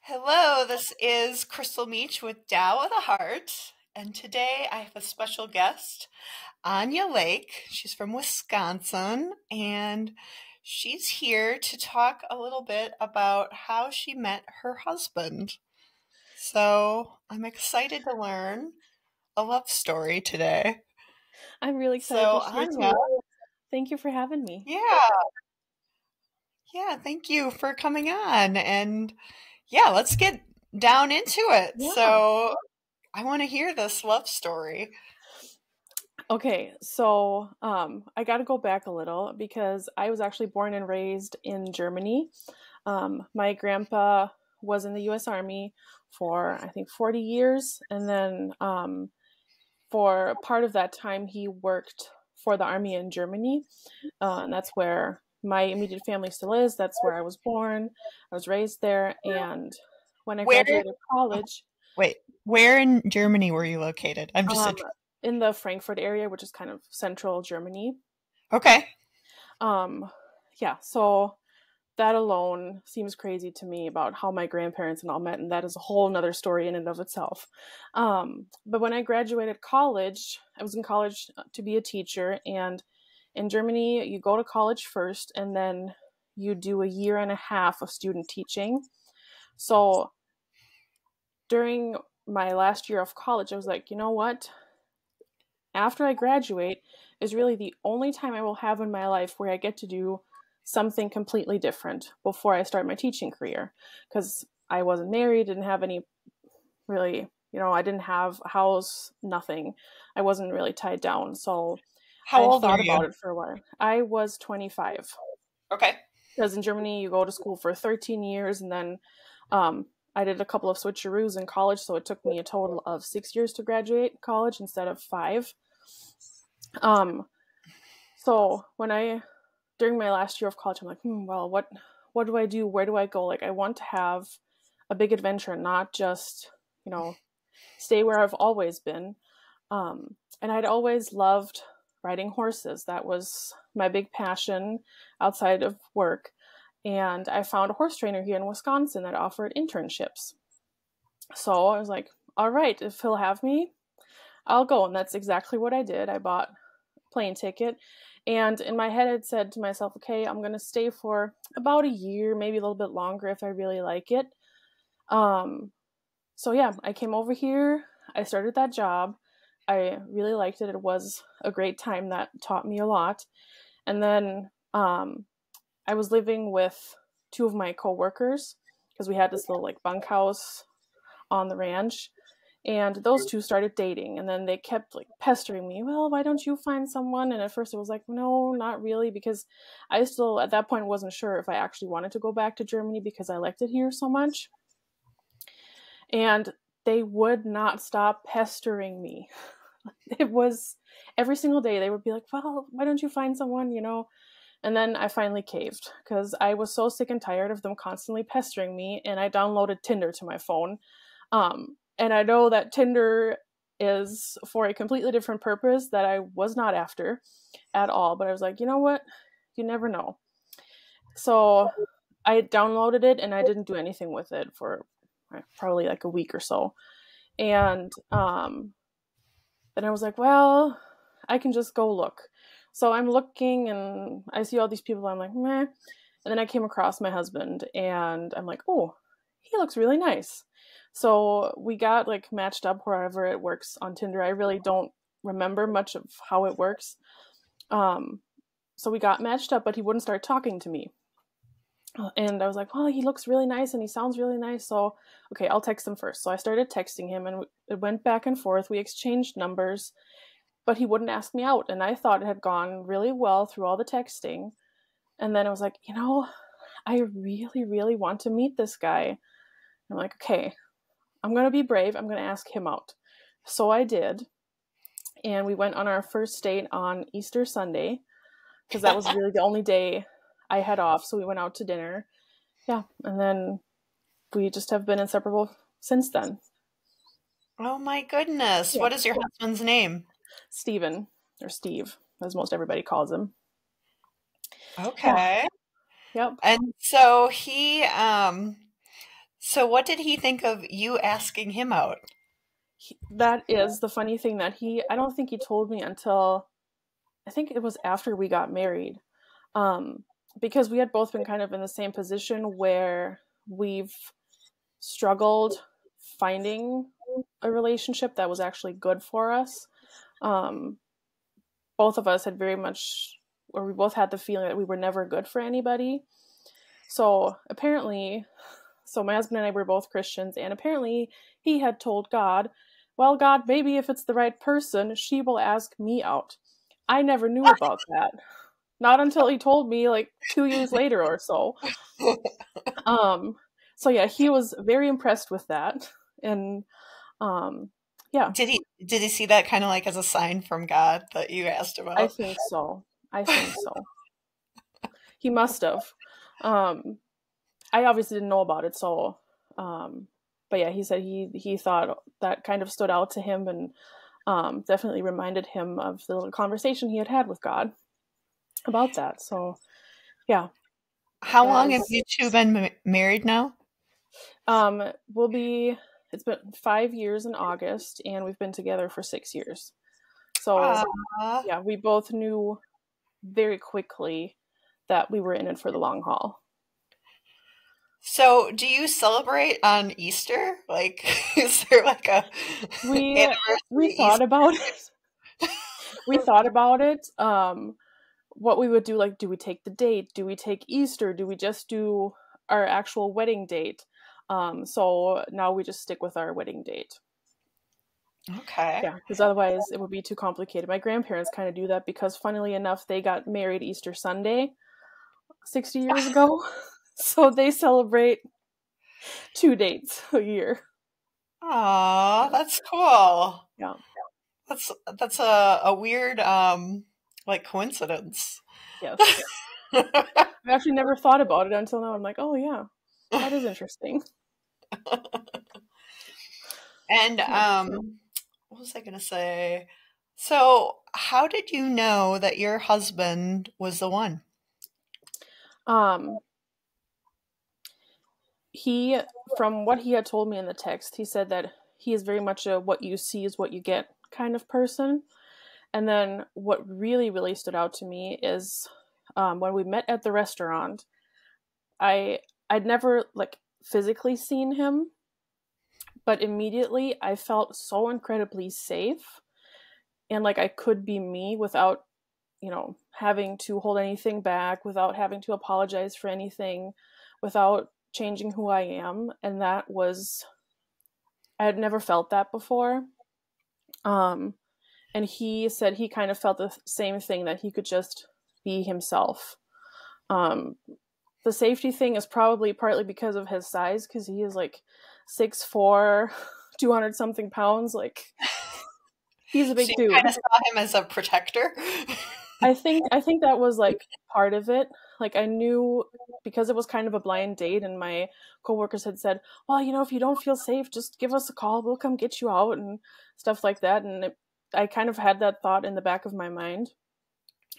Hello, this is Crystal Meach with Tao of the Heart, and today I have a special guest, Anya Lake. She's from Wisconsin, and she's here to talk a little bit about how she met her husband. So I'm excited to learn a love story today. I'm really excited So to share Anya, too. Thank you for having me. yeah, yeah, thank you for coming on, and yeah, let's get down into it. Yeah. So I want to hear this love story. Okay, so I got to go back a little because I was actually born and raised in Germany. My grandpa was in the U.S. Army for I think 40 years, and then for part of that time he worked for the army in Germany, and that's where my immediate family still is. That's where I was born. I was raised there, and when I Where, graduated college, wait, where in Germany were you located? I'm just um, interested. in the Frankfurt area, which is kind of central Germany. Okay. Um, yeah, so that alone seems crazy to me about how my grandparents and all met, and that is a whole nother story in and of itself. But when I graduated college, I was in college to be a teacher, and in Germany, you go to college first, and then you do a year and a half of student teaching. So during my last year of college, I was like, you know what? After I graduate is really the only time I will have in my life where I get to do something completely different before I start my teaching career. Because I wasn't married, didn't have any really, I didn't have a house, nothing. I wasn't really tied down. So How I old were thought you? about it for a while. I was 25. Okay. Because in Germany, you go to school for 13 years, and then I did a couple of switcheroos in college. So it took me a total of 6 years to graduate college instead of 5. Um, so during my last year of college, I'm like, well, what do I do? Where do I go? Like, I want to have a big adventure, not just, you know, stay where I've always been. And I'd always loved riding horses. That was my big passion outside of work. And I found a horse trainer here in Wisconsin that offered internships. So I was like, all right, if he'll have me, I'll go. And that's exactly what I did. I bought plane ticket. And in my head, I'd said to myself, okay, I'm going to stay for about a year, maybe a little bit longer if I really like it. Um, so yeah, I came over here. I started that job. I really liked it. It was a great time that taught me a lot. And then I was living with two of my coworkers because we had this little like bunkhouse on the ranch, and those two started dating, and then they kept like pestering me, well, why don't you find someone? And at first it was like, no, not really, because I still at that point wasn't sure if I actually wanted to go back to Germany because I liked it here so much. And they would not stop pestering me. It was every single day they would be like, well, why don't you find someone, and then I finally caved because I was so sick and tired of them constantly pestering me, and I downloaded Tinder to my phone. And I know that Tinder is for a completely different purpose that I was not after at all. But I was like, you know what? You never know. So I downloaded it and I didn't do anything with it for probably like a week or so. And then I was like, well, I can just go look. So I'm looking and I see all these people. I'm like, meh. And then I came across my husband and I'm like, oh, he looks really nice. So we got like matched up wherever it works on Tinder. I really don't remember much of how it works. Um, so we got matched up, but he wouldn't start talking to me. And I was like, well, he looks really nice and he sounds really nice. So, okay, I'll text him first. So I started texting him and it went back and forth. We exchanged numbers, but he wouldn't ask me out. And I thought it had gone really well through all the texting. And then I was like, I really, really want to meet this guy. And I'm like, okay, I'm going to be brave. I'm going to ask him out. So I did. And we went on our first date on Easter Sunday because that was really the only day I had off. So we went out to dinner. Yeah. And then we just have been inseparable since then. Oh my goodness. Yeah. What is your husband's name? Steven, or Steve, as most everybody calls him. Yeah. Okay. Yep. And so So what did he think of you asking him out? That is the funny thing that I don't think he told me until I think it was after we got married. Um, because we had both been kind of in the same position where we've struggled finding a relationship that was actually good for us. Um, both of us had very much, or we both had the feeling that we were never good for anybody. So apparently, so my husband and I were both Christians, and apparently he had told God, well, God, maybe if it's the right person, she will ask me out. I never knew about that. Not until he told me like 2 years later or so. Um, so yeah, he was very impressed with that. And yeah, Did he see that kind of like as a sign from God that you asked him I out? think so. I think so. He must have. I obviously didn't know about it, so but yeah, he said he thought that kind of stood out to him and definitely reminded him of the little conversation he had had with God about that. So yeah, How that long have is you two been married now? we'll be it's been 5 years in August, and we've been together for 6 years. So Aw. yeah, we both knew very quickly that we were in it for the long haul. So, do you celebrate on Easter? Like, is there like a We we anniversary thought Easter? about it. We thought about it. What we would do, like, do we take the date? Do we take Easter? Do we just do our actual wedding date? So now we just stick with our wedding date. Okay. Yeah, because otherwise it would be too complicated. My grandparents kind of do that because, funnily enough, they got married Easter Sunday 60 years ago. So they celebrate 2 dates a year. Aw, Yeah. that's cool. Yeah. That's a weird like coincidence. Yes. I've actually never thought about it until now. I'm like, oh, yeah, that is interesting. And Yeah. what was I gonna say? So, how did you know that your husband was the one? Um, he, from what he had told me in the text, he said that he is very much a what you see is what you get kind of person. And then what really, really stood out to me is when we met at the restaurant, I I'd never like physically seen him, but immediately I felt so incredibly safe and like I could be me without, having to hold anything back, without having to apologize for anything, without changing who I am. And that was, I had never felt that before. Um, and he said he kind of felt the same thing, that he could just be himself. Um, the safety thing is probably partly because of his size, because he is like 6'4", 200 something pounds. Like, he's a So big you dude. kind of saw him as a protector? I think that was like part of it. Like, I knew, because it was kind of a blind date, and my coworkers had said, well, if you don't feel safe, just give us a call, we'll come get you out, and stuff like that. And I kind of had that thought in the back of my mind.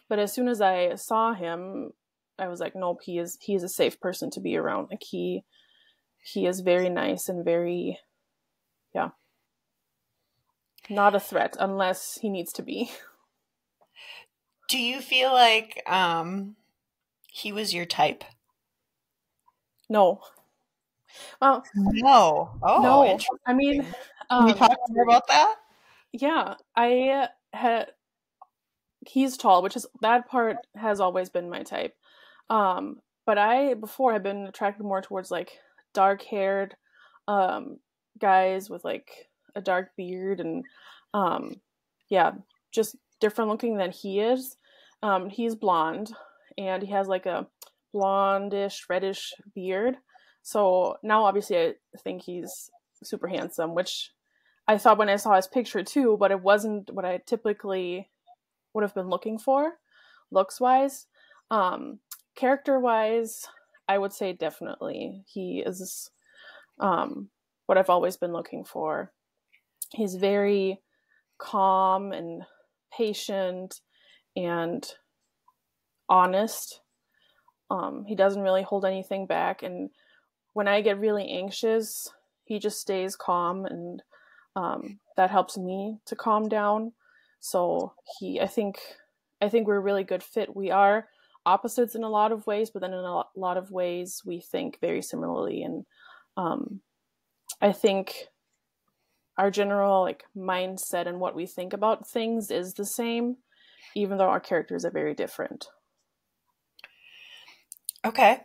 But as soon as I saw him, I was like, nope, he is a safe person to be around. Like, he is very nice and very, yeah, not a threat unless he needs to be. Do you feel like he was your type? No. Well, No. Oh, no. I mean, interesting. Can we um, talk more about that? yeah, I had he's tall, which is that part has always been my type. But I before had been attracted more towards like dark-haired um guys with like a dark beard and um yeah, just different looking than he is. He's blonde and he has like a blondish reddish beard. So now obviously I think he's super handsome, which I thought when I saw his picture too, but it wasn't what I typically would have been looking for, looks wise. Um, Character wise, I would say definitely he is what I've always been looking for. He's very calm and patient and honest. He doesn't really hold anything back, and when I get really anxious, he just stays calm, and that helps me to calm down. So I think we're a really good fit. We are opposites in a lot of ways, but then in a lot of ways we think very similarly. And um, I think our general like mindset and what we think about things is the same, even though our characters are very different. Okay.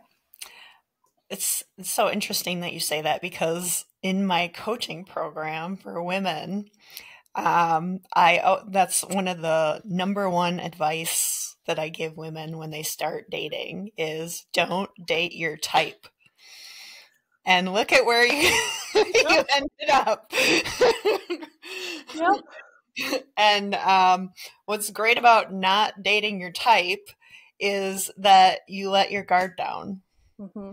It's so interesting that you say that because in my coaching program for women, that's one of the number one advice that I give women when they start dating is don't date your type. And look at where you, you ended up. Yep. And what's great about not dating your type is that you let your guard down Mm-hmm.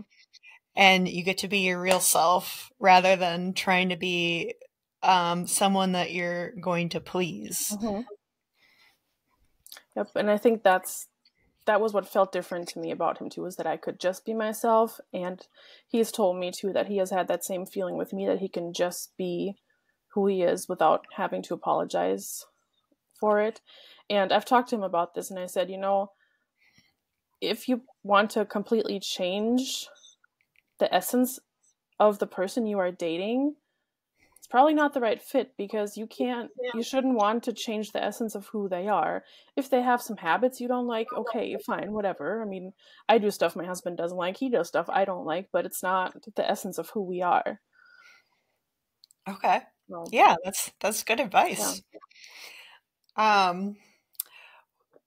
and you get to be your real self rather than trying to be someone that you're going to please. Mm-hmm. Yep. And I think that was what felt different to me about him too, is that I could just be myself. And he's told me too that he has had that same feeling with me, that he can just be who he is without having to apologize for it. And I've talked to him about this, and I said, if you want to completely change the essence of the person you are dating, it's probably not the right fit, because you shouldn't want to change the essence of who they are. If they have some habits you don't like, okay, fine, whatever. I mean, I do stuff my husband doesn't like, he does stuff I don't like, but it's not the essence of who we are. Okay. So, Yeah, that's good advice.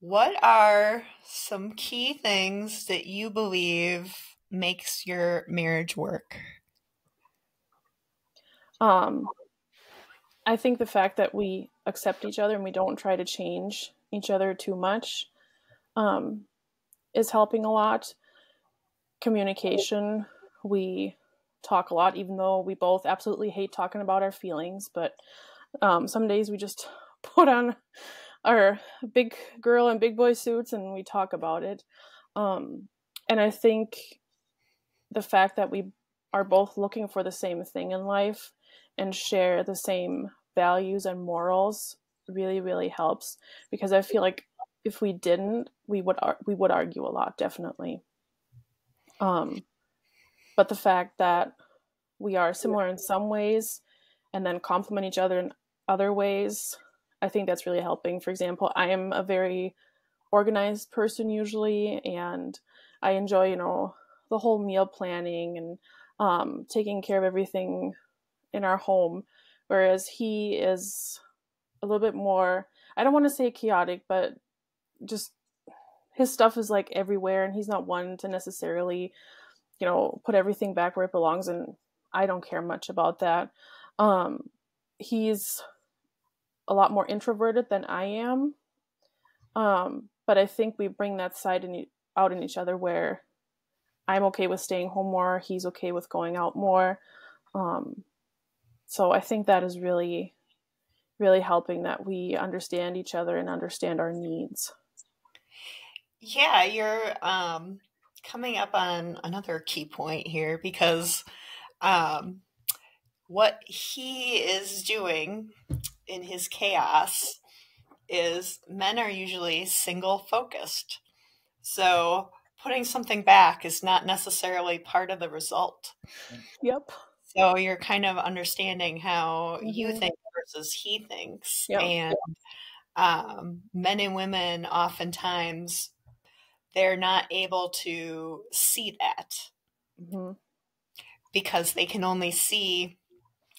What are some key things that you believe makes your marriage work? I think the fact that we accept each other and we don't try to change each other too much is helping a lot. Communication, we talk a lot, even though we both absolutely hate talking about our feelings, but some days we just put on our big girl and big boy suits and we talk about it. And I think the fact that we are both looking for the same thing in life and share the same values and morals really, really helps, because I feel like if we didn't, we would argue a lot, definitely. But the fact that we are similar in some ways and then complement each other in other ways, I think that's really helping. For example, I am a very organized person usually, and I enjoy, the whole meal planning and taking care of everything in our home, whereas he is a little bit more, I don't want to say chaotic, but just his stuff is like everywhere, and he's not one to necessarily, put everything back where it belongs, and I don't care much about that. He's a lot more introverted than I am, but I think we bring that side out in each other, where I'm okay with staying home more, he's okay with going out more. So I think that is really, really helping, that we understand each other and understand our needs. Yeah, you're coming up on another key point here because what he is doing in his chaos is men are usually single focused. So putting something back is not necessarily part of the result. Yep. So you're kind of understanding how you think versus he thinks. Yep. And men and women oftentimes they're not able to see that because they can only see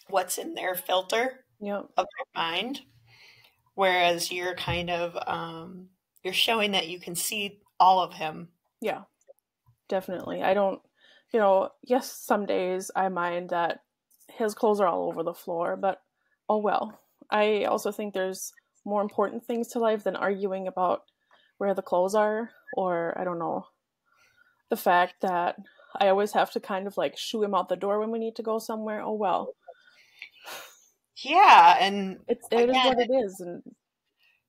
what's in their filter of their mind. Whereas you're kind of, you're showing that you can see all of him. Yeah, definitely. I don't, yes, some days I mind that his clothes are all over the floor, but oh well. I also think there's more important things to life than arguing about where the clothes are, or I don't know, the fact that I always have to kind of like shoo him out the door when we need to go somewhere. Oh well. Yeah, and it is what it is, and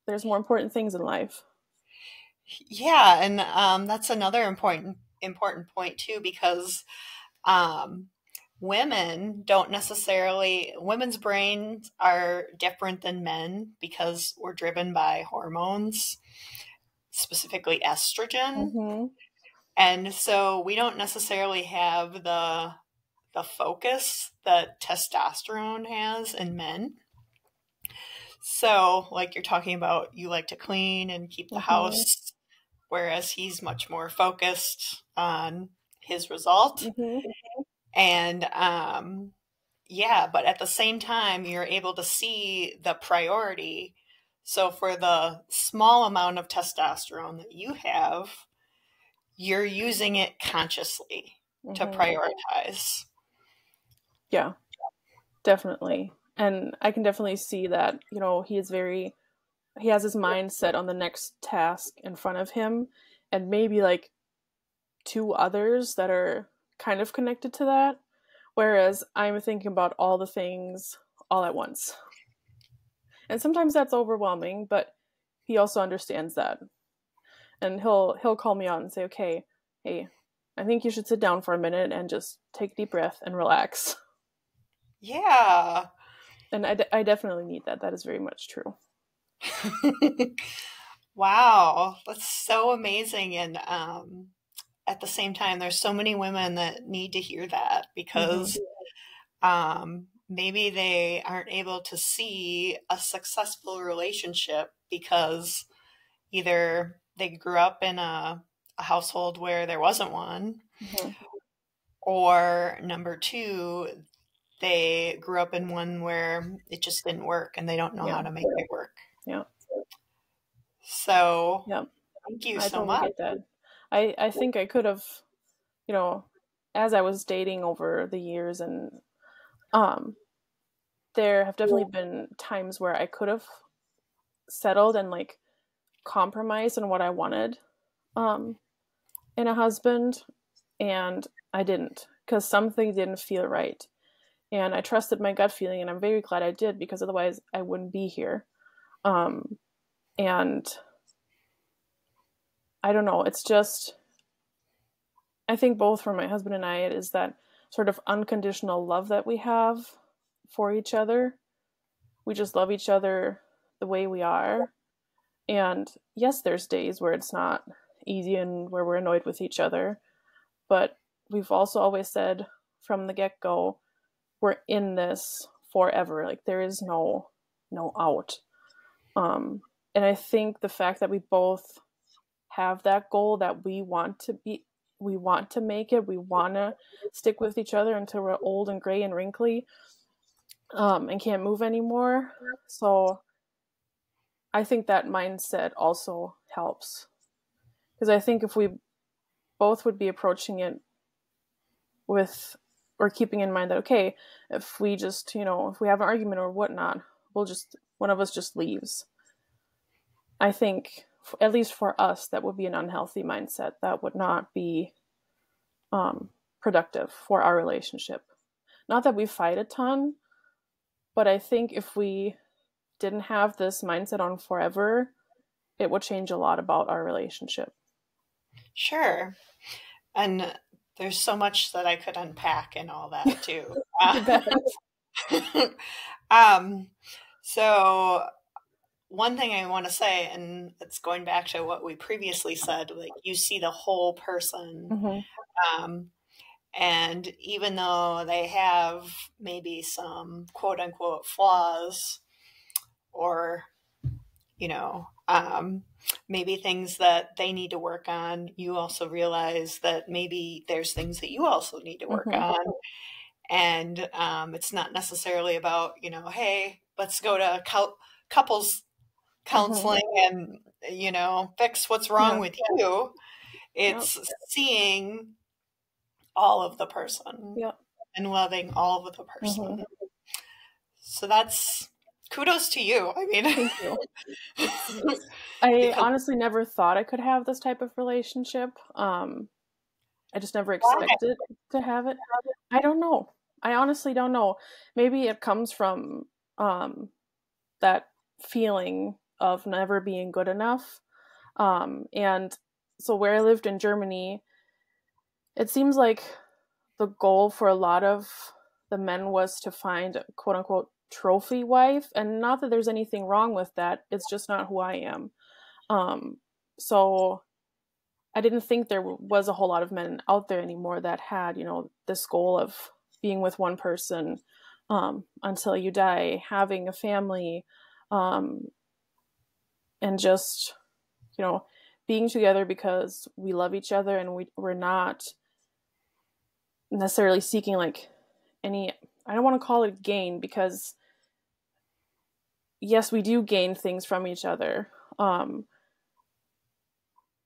there's more important things in life. Yeah, and that's another important point too, because Um, women don't necessarily, women's brains are different than men because we're driven by hormones, specifically estrogen. Mm-hmm. And so we don't necessarily have the focus that testosterone has in men. So, like you're talking about, you like to clean and keep the Mm-hmm. house, whereas he's much more focused on his result. Mm-hmm. And yeah, but at the same time, you're able to see the priority. So, for the small amount of testosterone that you have, you're using it consciously to Mm-hmm. prioritize. Yeah, definitely. And I can definitely see that, he has his mind set on the next task in front of him, and maybe like two others that are kind of connected to that. Whereas I'm thinking about all the things all at once. And sometimes that's overwhelming, but he also understands that. And he'll call me out and say, "Okay, hey, I think you should sit down for a minute and just take a deep breath and relax." Yeah. And I definitely need that. That is very much true. Wow, that's so amazing. And at the same time, there's so many women that need to hear that Mm-hmm. because maybe they aren't able to see a successful relationship because either they grew up in a household where there wasn't one, Mm-hmm. or number two, they grew up in one where it just didn't work and they don't know how Yeah. to make it work. Yeah. So, Yeah. thank you I so totally much. get that. I think I could have, you know, as I was dating over the years, and um there have definitely been times where I could have settled and like compromised on what I wanted um in a husband, and I didn't, because something didn't feel right. And I trusted my gut feeling, and I'm very glad I did, because otherwise I wouldn't be here. Um and I don't know, it's just, I think both for my husband and I, it is that sort of unconditional love that we have for each other. We just love each other the way we are. And yes, there's days where it's not easy and where we're annoyed with each other. But we've also always said from the get go, we're in this forever. Like, there is no out. And I think the fact that we both have that goal, that we want to make it, we want to stick with each other until we're old and gray and wrinkly, and can't move anymore. So I think that mindset also helps, because I think if we both would be approaching it with, or keeping in mind that, okay, if we just, if we have an argument or whatnot, one of us just leaves. I think, at least for us, that would be an unhealthy mindset. That would not be productive for our relationship. Not that we fight a ton, but I think if we didn't have this mindset on forever, it would change a lot about our relationship. Sure. And there's so much that I could unpack in all that too. You bet. um, so one thing I want to say, and it's going back to what we previously said, like you see the whole person. Mm-hmm. And even though they have maybe some quote unquote flaws, or, you know, maybe things that they need to work on, you also realize that maybe there's things that you also need to work Mm-hmm. on. And it's not necessarily about, hey, let's go to couples Mm-hmm. counseling and, fix what's wrong Yeah. with you. Yep. It's seeing all of the person Yep. and loving all of the Mm-hmm. person. So that's kudos to you. I mean, Thank you. I because honestly never thought I could have this type of relationship. I just never why? expected to have it. I don't know. I honestly don't know. Maybe it comes from that feeling of never being good enough. And so where I lived in Germany, it seems like the goal for a lot of the men was to find a quote unquote trophy wife. And not that there's anything wrong with that. It's just not who I am. So I didn't think there was a whole lot of men out there anymore that had, this goal of being with one person until you die, having a family, and just, being together because we love each other and we're not necessarily seeking like any, I don't want to call it gain, because yes, we do gain things from each other.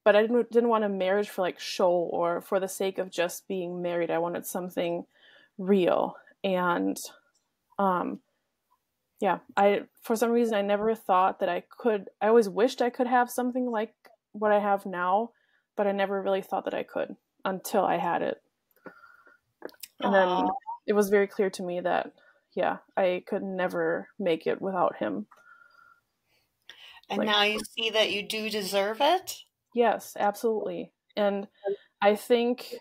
But I didn't want a marriage for like show or for the sake of just being married. I wanted something real. And for some reason I never thought that I always wished I could have something like what I have now, but I never really thought that I could until I had it. And then it was very clear to me that, I could never make it without him. And now you see that you do deserve it? Yes, absolutely. And I think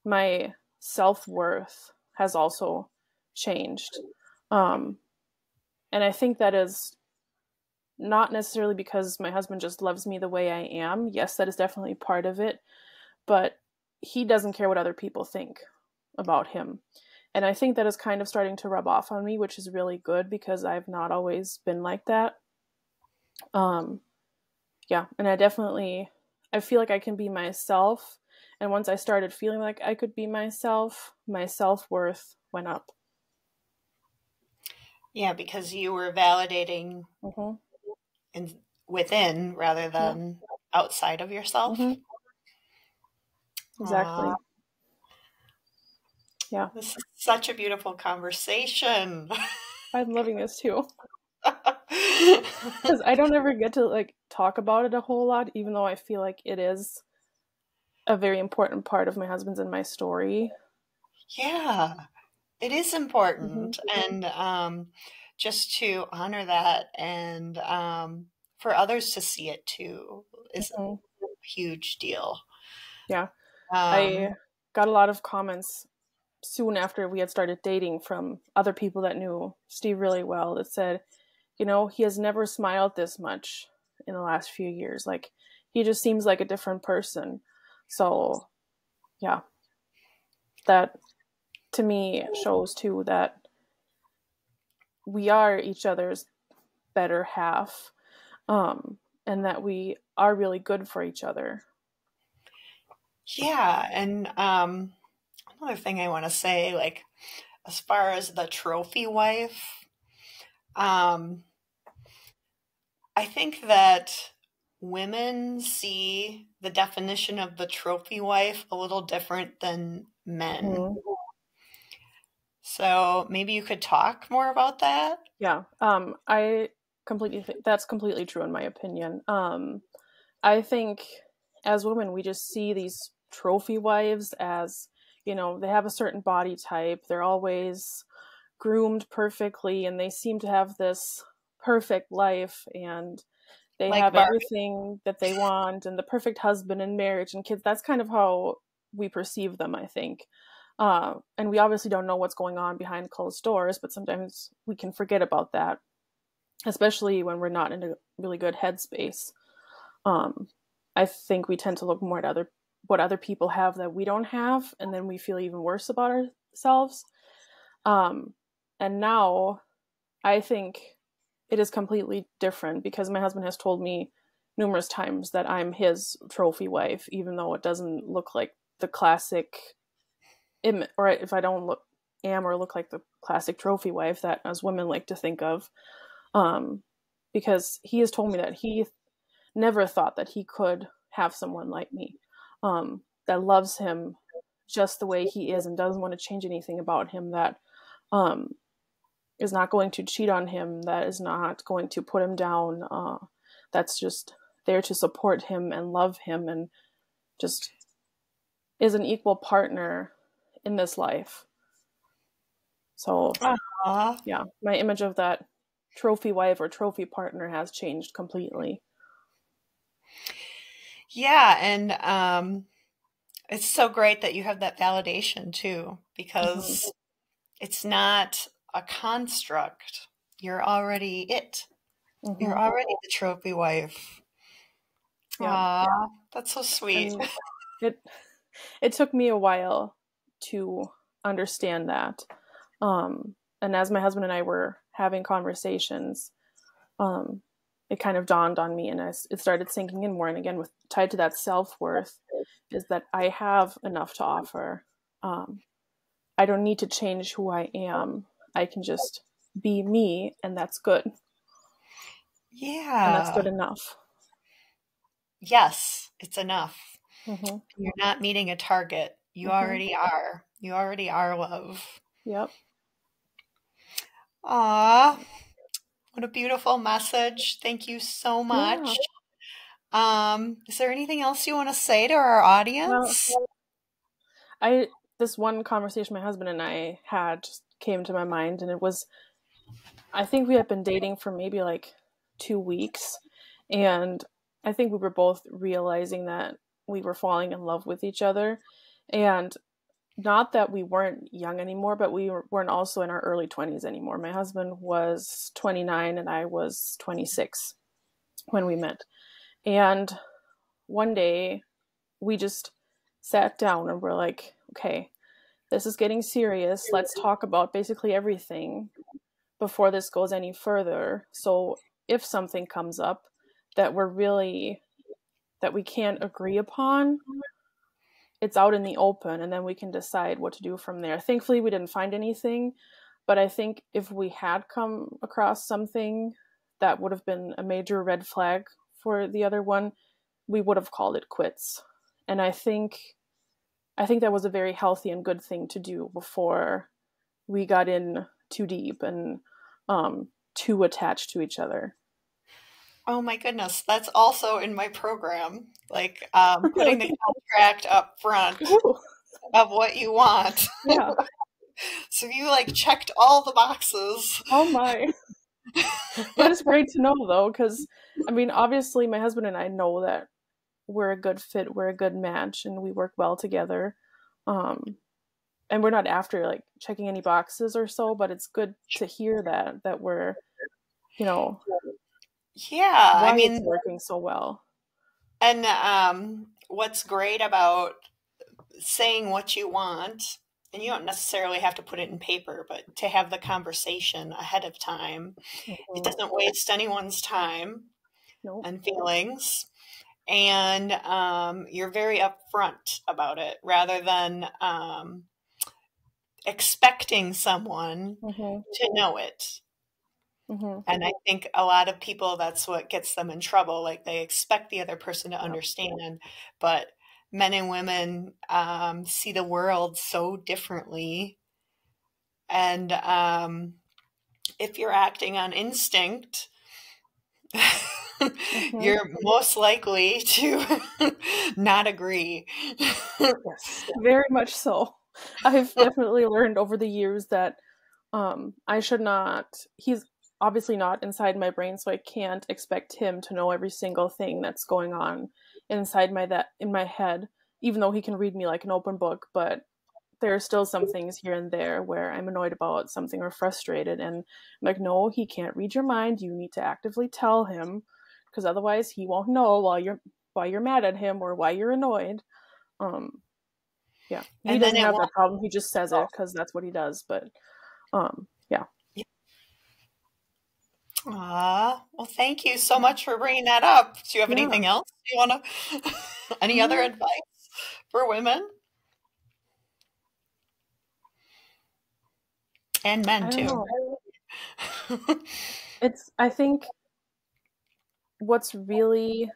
my self-worth has also changed. And I think that is not necessarily because my husband just loves me the way I am. Yes, that is definitely part of it. But he doesn't care what other people think about him. And I think that is kind of starting to rub off on me, which is really good because I've not always been like that. And I feel like I can be myself. And once I started feeling like I could be myself, my self-worth went up. Yeah, because you were validating within rather than outside of yourself. Exactly. Yeah. This is such a beautiful conversation. I'm loving this too. Because I don't ever get to like talk about it a whole lot, even though I feel like it is a very important part of my husband's and my story. Yeah, it is important. And just to honor that and for others to see it too is a huge deal. Yeah. I got a lot of comments soon after we had started dating from other people that knew Steve really well that said, he has never smiled this much in the last few years. Like, he just seems like a different person. So, yeah, that to me shows too that we are each other's better half, and that we are really good for each other. Yeah, and another thing I want to say, like, as far as the trophy wife, I think that women see the definition of the trophy wife a little different than men. So maybe you could talk more about that? Yeah, I completely that's completely true in my opinion. I think as women, we just see these trophy wives as, they have a certain body type. They're always groomed perfectly and they seem to have this perfect life and they Like have Barbie. everything that they want and the perfect husband and marriage and kids. That's kind of how we perceive them, I think. And we obviously don't know what's going on behind closed doors, but sometimes we can forget about that, especially when we're not in a really good headspace. I think we tend to look more at what other people have that we don't have, and then we feel even worse about ourselves. And now I think it is completely different because my husband has told me numerous times that I'm his trophy wife, even though it doesn't look like the classic or if I don't look like the classic trophy wife that as women like to think of, because he has told me that he never thought that he could have someone like me, that loves him just the way he is and doesn't want to change anything about him, that is not going to cheat on him, that is not going to put him down, that's just there to support him and love him and just is an equal partner in this life. So, yeah, my image of that trophy wife or trophy partner has changed completely. Yeah, and It's so great that you have that validation too, Mm-hmm. because it's not a construct. You're already it. You're Mm-hmm. already the trophy wife. Yeah. Aw, that's so sweet. And it it took me a while to understand that. And as my husband and I were having conversations, um, it kind of dawned on me, and it started sinking in more. And again, with tied to that self worth, is that I have enough to offer. Um, I don't need to change who I am. I can just be me, and that's good, and that's Yeah. good enough. Yes, it's enough. Mm-hmm. You're not meeting a target. You Mm-hmm. already are. You already are love. Yep. Aw, what a beautiful message. Thank you so Yeah. much. Is there anything else you want to say to our Well, audience? I this one conversation my husband and I had just came to my mind, and it was, I think we had been dating for maybe like 2 weeks, and I think we were both realizing that we were falling in love with each other, and not that we weren't young anymore, but weren't also in our early 20s anymore. My husband was 29 and I was 26 when we met. And one day we just sat down and we're like, okay, this is getting serious. Let's talk about basically everything before this goes any further. So if something comes up that that we can't agree upon, it's out in the open, and then we can decide what to do from there. Thankfully, we didn't find anything, but I think if we had come across something that would have been a major red flag for the other one, we would have called it quits. And I think that was a very healthy and good thing to do before we got in too deep and too attached to each other. Oh my goodness, that's also in my program. Like putting the Really? contract up front Ooh, of what you want. yeah. So you like checked all the boxes. Oh my. That is great to know though, because I mean, obviously, my husband and I know that we're a good fit, we're a good match, and we work well together. Um, and we're not after like checking any boxes or so, but it's good to hear that we're, you know, Yeah, I why it's mean, working so well. and what's great about saying what you want, and you don't necessarily have to put it in paper, but to have the conversation ahead of time, it Mhm. doesn't waste anyone's time Nope. and feelings. And you're very upfront about it rather than expecting someone Mhm. to know it. Mhm. And I think a lot of people, that's what gets them in trouble. Like they expect the other person to Yep. understand, but men and women see the world so differently. And if you're acting on instinct, Mhm. you're most likely to not agree. Yes. Very much so. I've definitely learned over the years that I should not, he's obviously not inside my brain, so I can't expect him to know every single thing that's going on inside in my head, even though he can read me like an open book. But there are still some things here and there where I'm annoyed about something or frustrated, and I'm like, no, he can't read your mind. You need to actively tell him, because otherwise he won't know why you're mad at him or why you're annoyed. Um, yeah, he And then doesn't it have won't. that problem. He just says it because that's what he does. But yeah. Aw, well, thank you so much for bringing that up. Do you have Yeah. anything else you want to, any other Mm, advice for women and men I don't too? know. I think what's really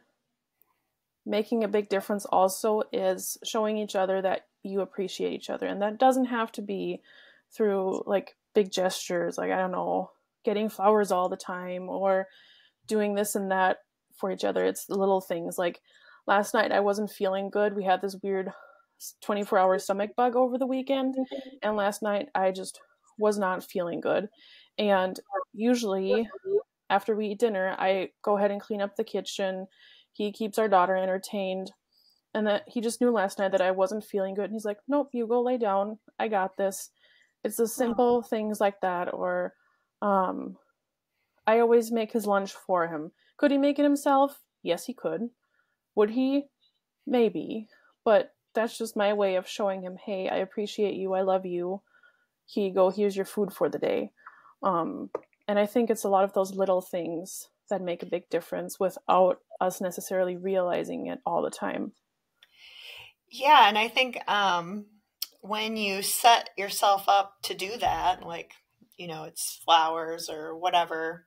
making a big difference also is showing each other that you appreciate each other. And that doesn't have to be through like big gestures, like, I don't know, getting flowers all the time or doing this and that for each other. It's the little things. Like last night, I wasn't feeling good. We had this weird 24-hour stomach bug over the weekend. And last night, I just was not feeling good. And usually, after we eat dinner, I go ahead and clean up the kitchen. He keeps our daughter entertained. and that he just knew last night that I wasn't feeling good. And he's like, nope, you go lay down. I got this. It's the simple things like that. Or I always make his lunch for him. Could he make it himself? Yes, he could. Would he? Maybe. But that's just my way of showing him, hey, I appreciate you. I love you. Here you go. Here's your food for the day. And I think it's a lot of those little things that make a big difference without us necessarily realizing it all the time. Yeah, and I think when you set yourself up to do that, like, it's flowers or whatever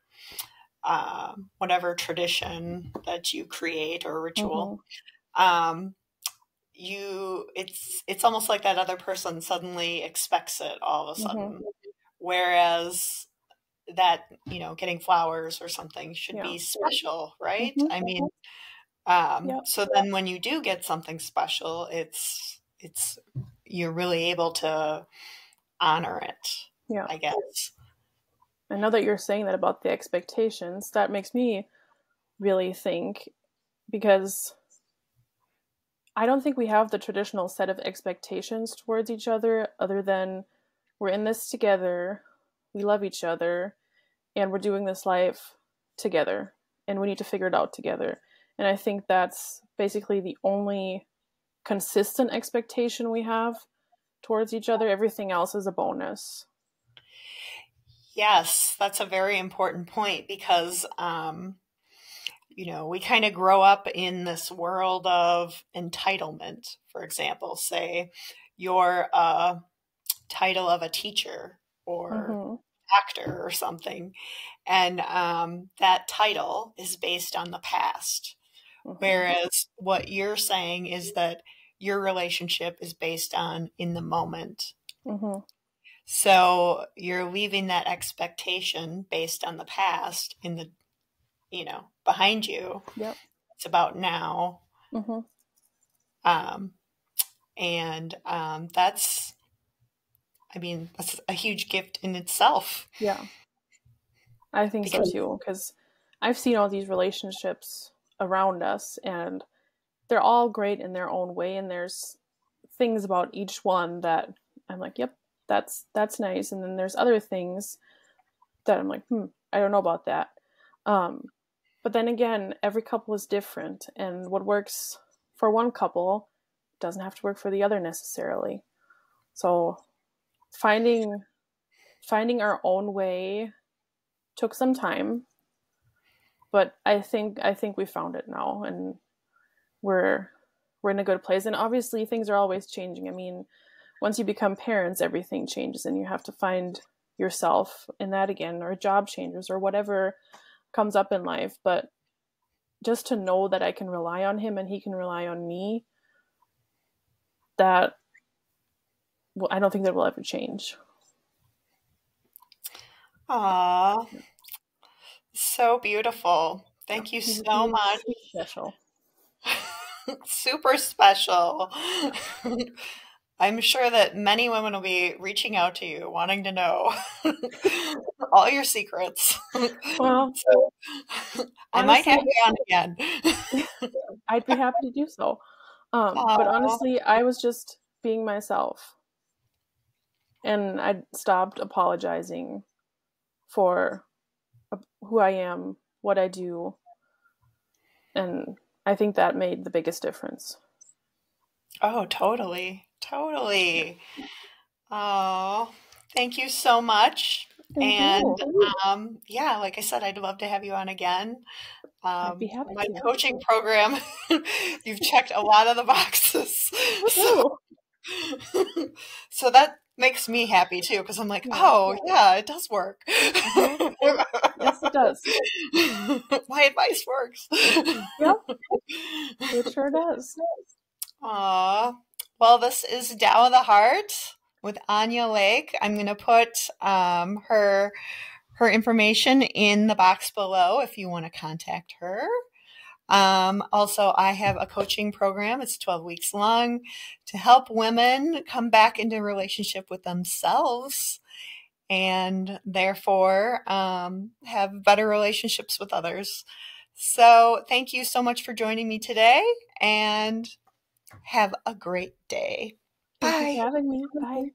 tradition that you create or ritual, it's almost like that other person suddenly expects it all of a sudden. Whereas that, getting flowers or something should be special, right? I mean, so then when you do get something special, it's you're really able to honor it, I guess. I know that you're saying that about the expectations. That makes me really think, because I don't think we have the traditional set of expectations towards each other than we're in this together, we love each other, and we're doing this life together, and we need to figure it out together. And I think that's basically the only consistent expectation we have towards each other. Everything else is a bonus. Yes, that's a very important point, because, we kind of grow up in this world of entitlement. For example, say you're a title of a teacher or actor or something, and that title is based on the past. Whereas what you're saying is that your relationship is based on in the moment. So you're leaving that expectation based on the past in the, behind you. Yep. It's about now. And that's a huge gift in itself. Yeah. I think so too, because I've seen all these relationships around us, and they're all great in their own way, and there's things about each one that I'm like, yep, that's nice. And then there's other things that I'm like, I don't know about that. But then again, every couple is different, and what works for one couple doesn't have to work for the other necessarily. So finding our own way took some time, but I think we found it now, and we're in a good place. And obviously things are always changing. I mean, once you become parents, everything changes, and you have to find yourself in that again, or job changes, or whatever comes up in life. But just to know that I can rely on him and he can rely on me, that I don't think that will ever change. Aww. So beautiful. Thank you so much. Special. Super special. I'm sure that many women will be reaching out to you, wanting to know all your secrets. Well, so, I might have you on again. I'd be happy to do so. But honestly, I was just being myself, and I stopped apologizing for who I am, what I do, and I think that made the biggest difference. Oh, totally. Oh, thank you so much. Thank you. Yeah, like I said, I'd love to have you on again. I'd be happy my to. Coaching program, you've checked a lot of the boxes. So that makes me happy too, because I'm like, oh yeah, it does work. Yes, it does. My advice works. Yep, it sure does. Aw. Well, this is Tao of the Heart with Anya Lake. I'm going to put her information in the box below if you want to contact her. Also, I have a coaching program. It's 12 weeks long to help women come back into a relationship with themselves and therefore have better relationships with others. So thank you so much for joining me today, and Have a great day. Thank you for Bye. having me. Bye.